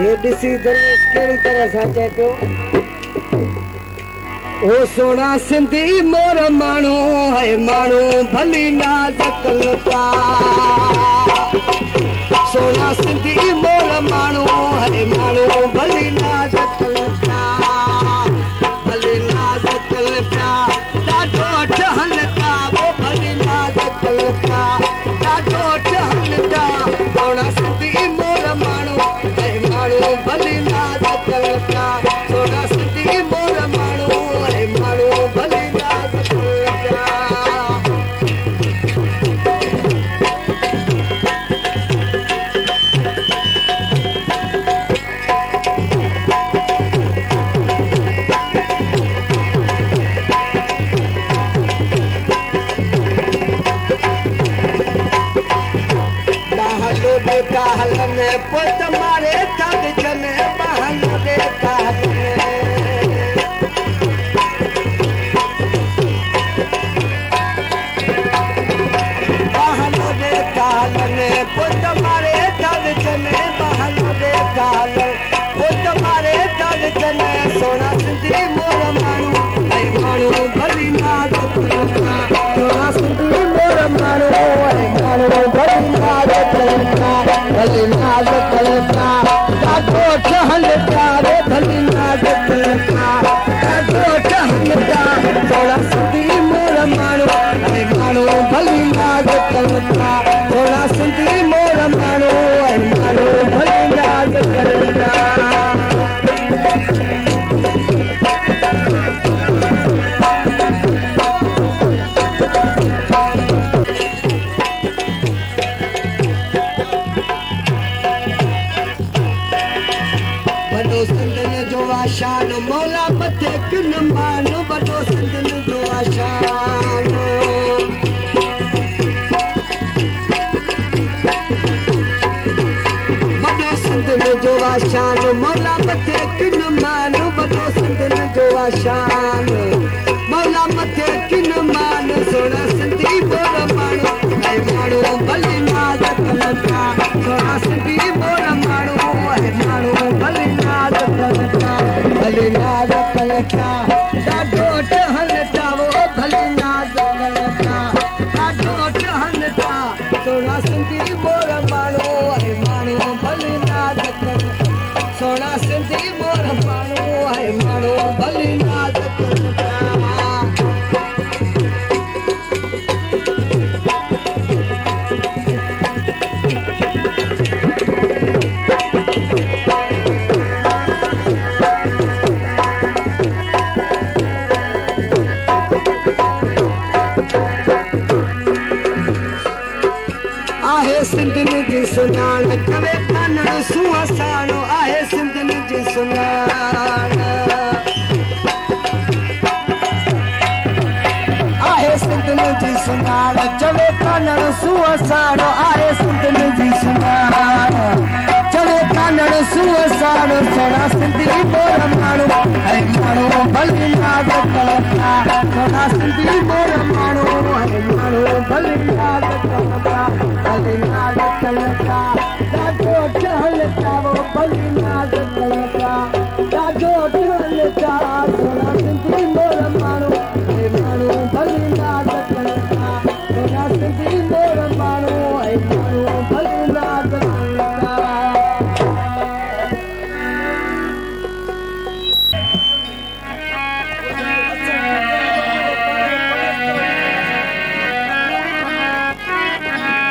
ये ॾिसी दरेश कहिड़ी तरह सां चए पियो ओ सोना सिंधी मोर माण्हू है माण्हू भली नाज़ कलता सोना सिंधी मोर माण्हू है माण्हू भली नाज़ कलता भली नाज़ कलता ॾाढो ठहलता वो भली नाज़ कलता ॾाढो ठहलता सोना सिंधी मोर माण्हू है माण्हू भली नाज़ कलता सोना सिंधी मोर माण्हू है माण्हू भली नाज़ कलता कहलने पुत मारे थक चले बहन दे कहलने बहन दे कहलने पुत मारे थक चले बहन दे कहलने पुत मारे थक चले सोना सिंधी मोर माण्हू ऐ माण्हू भली नाज़ कलता सोना सिंधी मोर माण्हू ऐ माण्हू भली नाज़ कलता भली नाज़ कलता ॾाढो ठहलता रे भली नाज़ कलता ॾाढो ठहलता सोना सिंधी मोर माण्हू ऐ माण्हू भली नाज़ कलता सोना सिंधी मोर माण्हू ऐ माण्हू भली नाज़ कलता शान मौला मथे किन मान वॾो सिंधियुनि जो आशान वॾो सिंधियुनि जो आशान मौला मथे किन मान वॾो सिंधियुनि जो आशान मौला मथे किन मान सोना सिंधी मोर माण्हू ऐं माण्हू भली नाज़ कलता सोना सिंधी मोर माण्हू ऐं माण्हू भली नाज़ कलता भली नाज़ कलता ॾाढो ठहलता वो भली नाज़ कलता ॾाढो ठहलता सोना सिंधी मोर माण्हू ऐं माण्हू भली नाज़ कलता सोना सिंधी मोर माण्हू ऐं माण्हू भली नाज़ कलता सिंधियुनि जी सुञाण कवे कानड़ सुहासाणो आहे सिंधियुनि जी सुञाण आहे सिंधियुनि जी सुञाण चवे कानड़ सुहासाणो आहे सिंधियुनि जी सुञाण चवे कानड़ सुहासाणो सोना सिंधी मोर माण्हू ऐं माण्हू भली नाज़ कलता सोना सिंधी मोर माण्हू ऐं माण्हू भली नाज़ कलता भली नाज़ कलता ॾाढो ठहलता वो भली नाज़ कलता